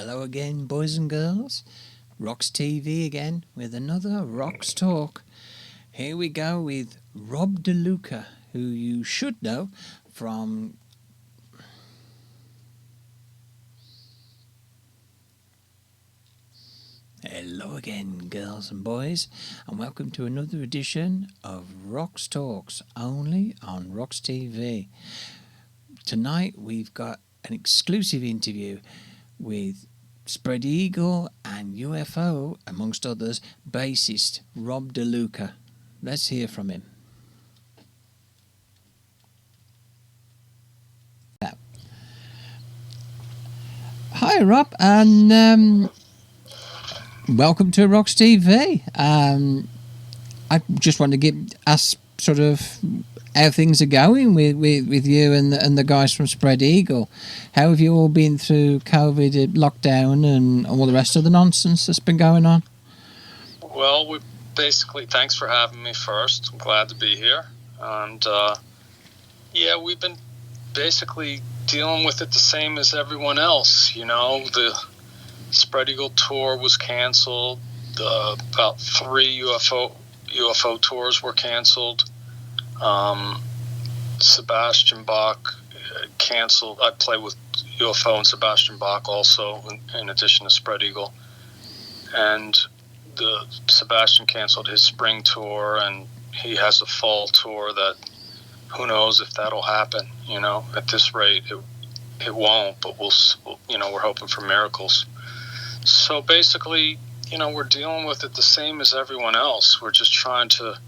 Hello again, boys and girls. ROX TV again with another ROX Talk. Here we go with Rob De Luca, who you should know from... Hello again, girls and boys, and welcome to another edition of ROX Talks, only on ROX TV. Tonight we've got an exclusive interview with Spread Eagle and UFO, amongst others, bassist Rob De Luca. Let's hear from him. Hi Rob, and welcome to ROX TV. I just want to ask sort of how things are going with you and the guys from Spread Eagle. How have you all been through COVID, lockdown, and all the rest of the nonsense that's been going on? Well, thanks for having me first. I'm glad to be here. And we've been basically dealing with it the same as everyone else. You know, the Spread Eagle tour was canceled. About 3 UFO tours were canceled. Sebastian Bach canceled. I play with UFO and Sebastian Bach also, in addition to Spread Eagle. And Sebastian canceled his spring tour, and he has a fall tour that who knows if that'll happen. You know, at this rate, it won't. But we're hoping for miracles. So basically, we're dealing with it the same as everyone else. We're just trying to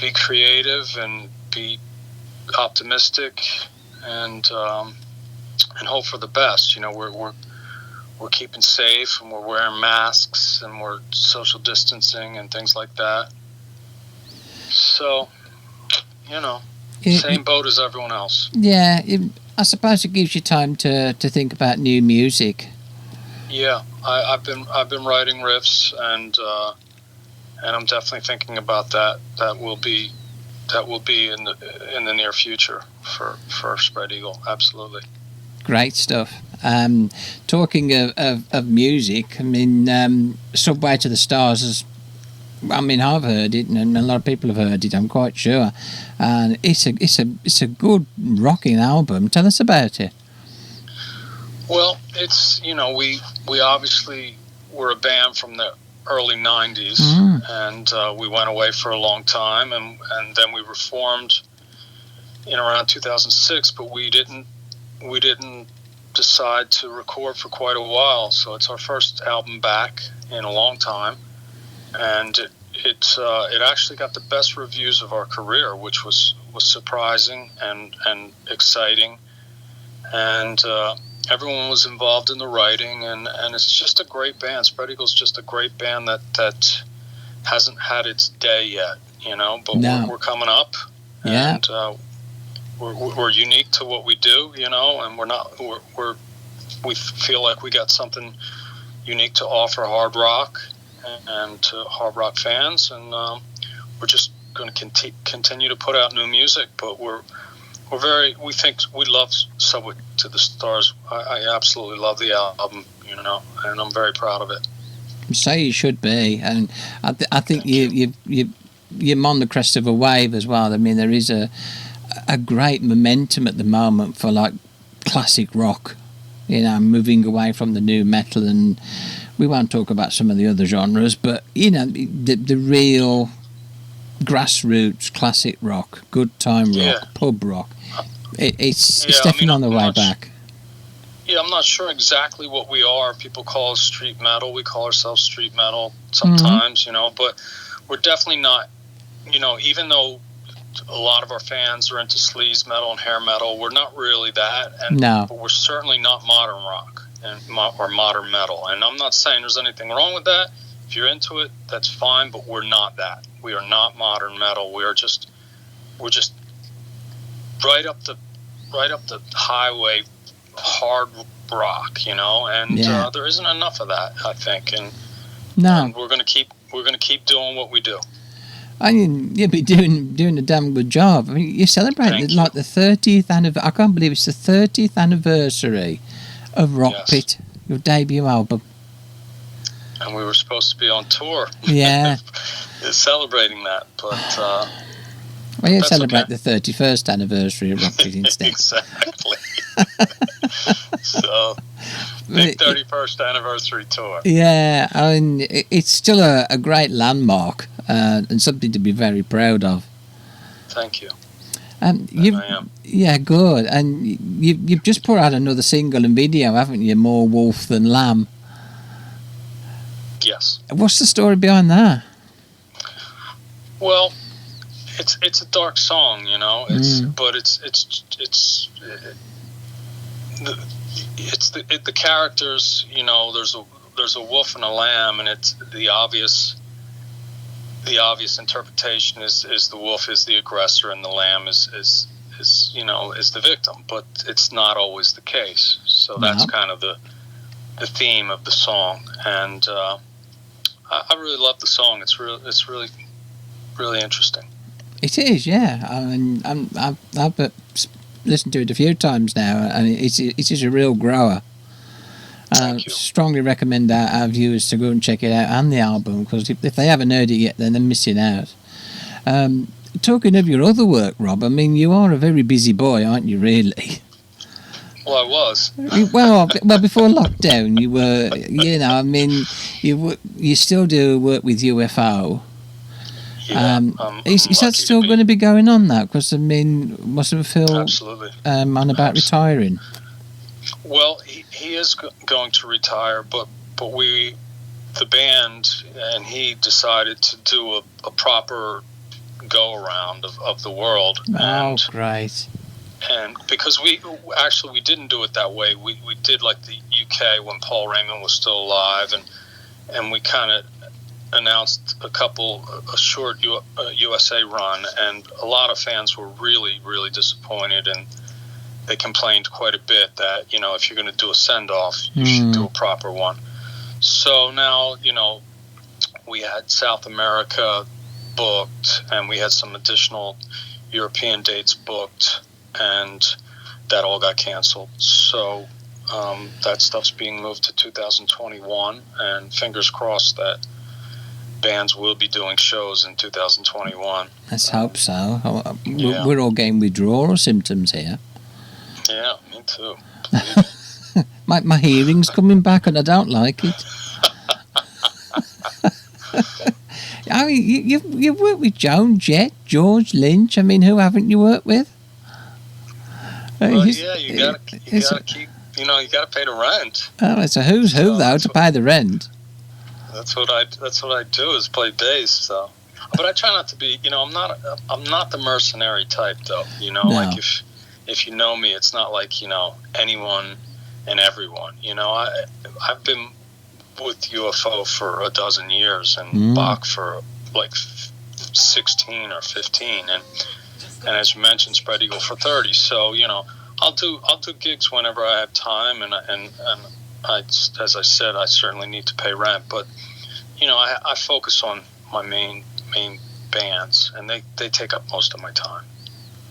be creative and be optimistic and hope for the best. We're keeping safe, and we're wearing masks, and we're social distancing and things like that. So, same boat as everyone else. Yeah, I suppose it gives you time to think about new music. Yeah, I've been writing riffs, and I'm definitely thinking about that. That will be in the near future for Spread Eagle. Absolutely. Great stuff. Talking of music, I mean, Subway to the Stars I've heard it, and a lot of people have heard it, I'm quite sure. And it's a good rocking album. Tell us about it. Well, it's we obviously were a band from the early 90s, and we went away for a long time, and then we reformed in around 2006, but we didn't decide to record for quite a while. So it's our first album back in a long time, and it actually got the best reviews of our career, which was surprising and exciting, and everyone was involved in the writing, and it's just a great band. Spread Eagle's just a great band that hasn't had its day yet, but no. we're coming up, yeah. And we're unique to what we do, and we feel like we got something unique to offer hard rock and to hard rock fans, and we're just going to continue to put out new music, but we love Subway to the Stars. I absolutely love the album, and I'm very proud of it. So you should be, and I think you're on the crest of a wave as well. I mean, there is a great momentum at the moment for like classic rock, moving away from the new metal, and we won't talk about some of the other genres, but the real grassroots classic rock, good time rock, pub rock. It's definitely on the way back. Yeah, I'm not sure exactly what we are. People call us street metal. We call ourselves street metal sometimes, but we're definitely not, even though a lot of our fans are into sleaze metal and hair metal, we're not really that. But we're certainly not modern rock or modern metal. And I'm not saying there's anything wrong with that. If you're into it, that's fine, but we're not that. We are not modern metal. We're just right up the highway, hard rock, and there isn't enough of that, I think, and we're gonna keep doing what we do. I mean, you'll be doing a damn good job. I mean, you celebrate the 30th anniversary. I can't believe it's the 30th anniversary of Rock Pit. Your debut album. And we were supposed to be on tour. Yeah. Celebrating that, but Well, you that's celebrate okay. the 31st anniversary of ROX instead. Exactly. So, big 31st anniversary tour. Yeah, I mean, it's still a great landmark and something to be very proud of. Thank you. I am. Yeah, good. And you've just put out another single and video, haven't you? More Wolf Than Lamb. Yes. What's the story behind that? Well, it's a dark song, you know. But it's the characters, you know. There's a wolf and a lamb, and it's the obvious interpretation is the wolf is the aggressor and the lamb is the victim, but it's not always the case. So that's kind of the theme of the song, and I really love the song. It's really really interesting. It is, yeah. I mean, I've listened to it a few times now, and it is a real grower. Strongly recommend our viewers to go and check it out and the album, because if they haven't heard it yet, then they're missing out. Talking of your other work, Rob, I mean, you are a very busy boy, aren't you, really? Well, I was. well, before lockdown, you were, you know, I mean, you still do work with UFO. Yeah, is that still going to be going on, that? Because, I mean, wasn't Phil absolutely on about retiring? Well, he is going to retire, but we, the band, and he decided to do a proper go-around of the world. Oh, great. And because we didn't do it that way. We did like the UK when Paul Raymond was still alive, and we kind of announced a short USA run, and a lot of fans were really, really disappointed, and they complained quite a bit that, you know, if you're going to do a send-off, you should do a proper one. So now, you know, we had South America booked, and we had some additional European dates booked, and that all got canceled. So that stuff's being moved to 2021, and fingers crossed that bands will be doing shows in 2021. Let's hope so. Yeah. We're all getting withdrawal symptoms here. Yeah, me too. my hearing's coming back, and I don't like it. I mean, you've worked with Joan Jett, George Lynch. I mean, who haven't you worked with? Well, yeah, you gotta keep. You know, you gotta pay the rent. Oh, it's a who's who though to pay the rent. That's what I do is play bass. So, but I try not to be. You know, I'm not the mercenary type though. You know, No. like if you know me, it's not like, you know, anyone and everyone. You know, I've been with UFO for a dozen years, and Bach for like 16 or 15, and as you mentioned, Spread Eagle for 30. So, you know, I'll do gigs whenever I have time, and I, as I said, I certainly need to pay rent, but you know, I focus on my main bands, and they take up most of my time.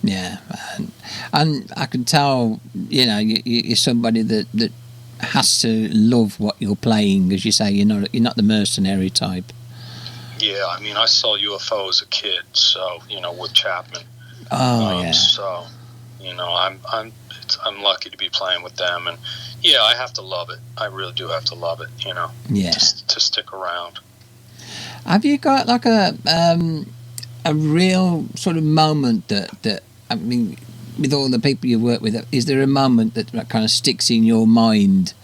Yeah, and I can tell, you know, you're somebody that has to love what you're playing, as you say. You're not the mercenary type. Yeah, I mean, I saw UFO as a kid, so, you know, with Chapman. Oh yeah. So, you know, I'm lucky to be playing with them, and yeah, I have to love it. I really do have to love it, you know. Yeah. To stick around. Have you got like a real sort of moment that I mean, with all the people you work with, is there a moment that kind of sticks in your mind,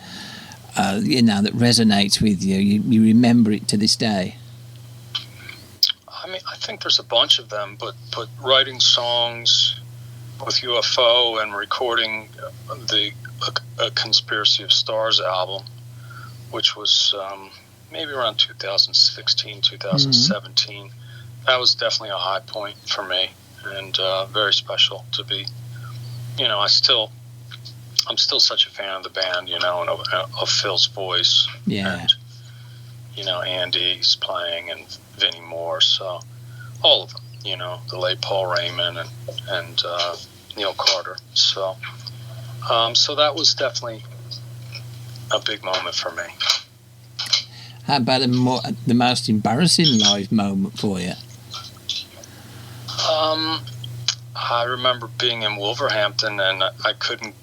you know, that resonates with you? You remember it to this day? I mean, I think there's a bunch of them, but writing songs with UFO and recording a Conspiracy of Stars album, which was maybe around 2016, 2017. That was definitely a high point for me, and very special to be. You know, I'm still such a fan of the band, you know, and of Phil's voice. Yeah. And, you know, Andy's playing, and Vinnie Moore, so all of them, you know, the late Paul Raymond and Neil Carter. So so that was definitely a big moment for me. How about the most embarrassing live moment for you? I remember being in Wolverhampton and I couldn't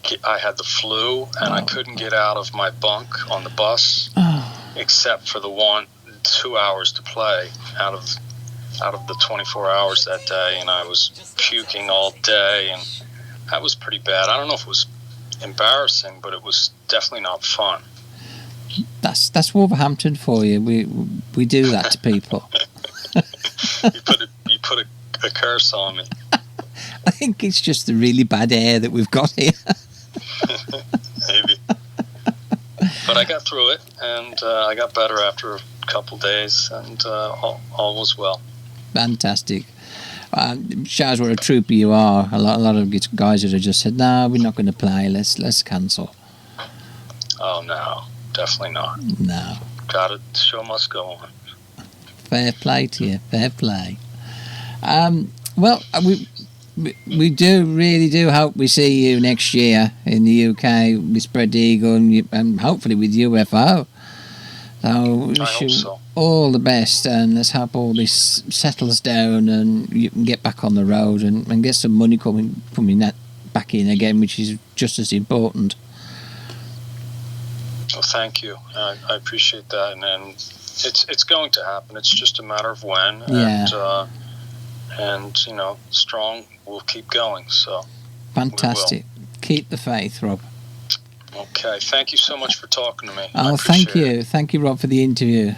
get, I had the flu and I couldn't get out of my bunk on the bus except for the 2 hours to play out of the 24 hours that day, and I was puking all day, and that was pretty bad. I don't know if it was embarrassing, but it was definitely not fun. That's Wolverhampton for you. We do that to people. You put a curse on me. I think it's just the really bad air that we've got here. Maybe. But I got through it, and I got better after a couple days, and all was well. Fantastic. Shows what a trooper you are. A lot of guys that have just said, no, we're not going to play. Let's cancel. Oh, no. Definitely not. No. Got it. The show must go on. Fair play to you. Fair play. Well, we really do hope we see you next year in the UK with Spread Eagle and hopefully with UFO. So we wish you all the best, and let's hope all this settles down and you can get back on the road and get some money coming back in again, which is just as important. Well, thank you. I appreciate that, and it's going to happen. It's just a matter of when. Yeah. And strong. We'll keep going. So fantastic. Keep the faith, Rob. Okay. Thank you so much for talking to me. Oh, thank you. Thank you, Rob, for the interview.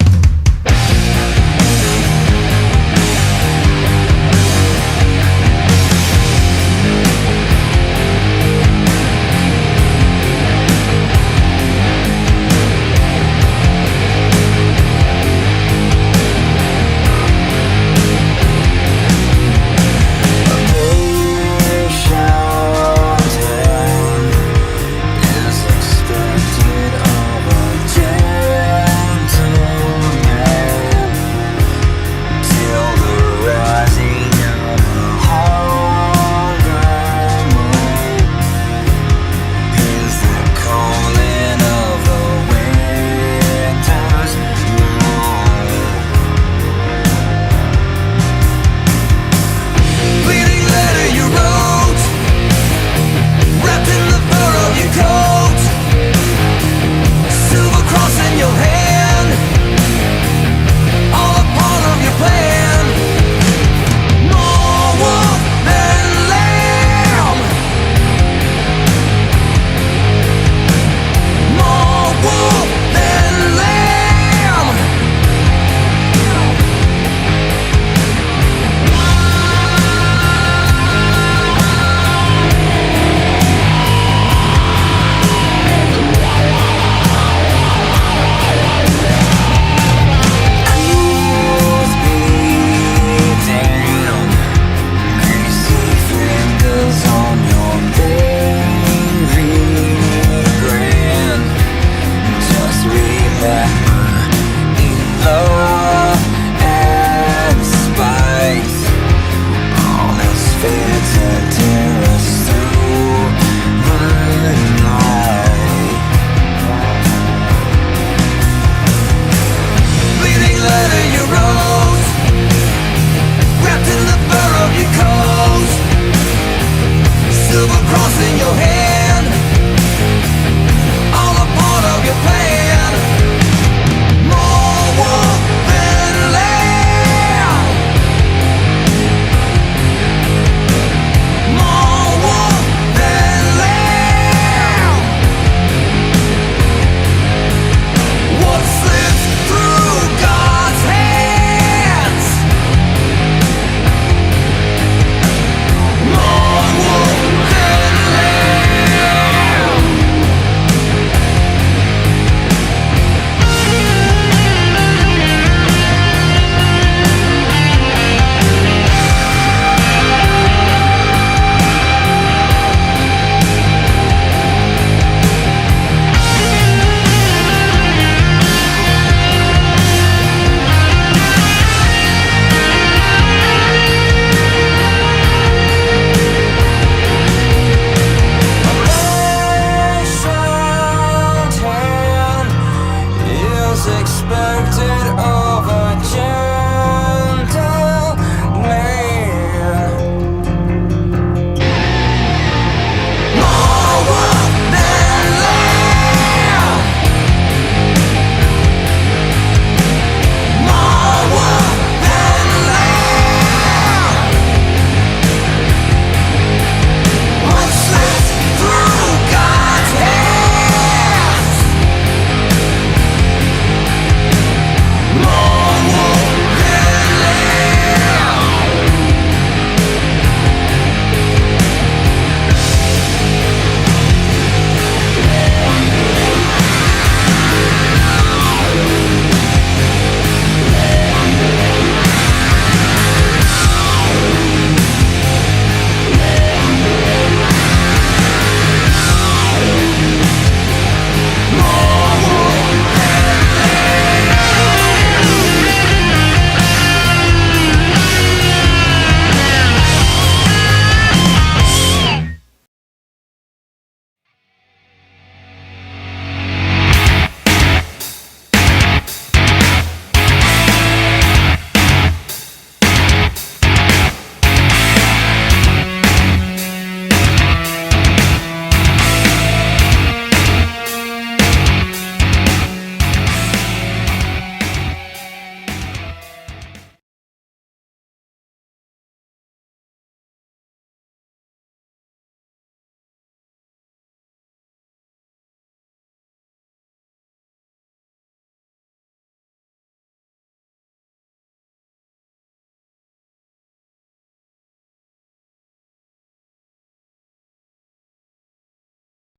Crossing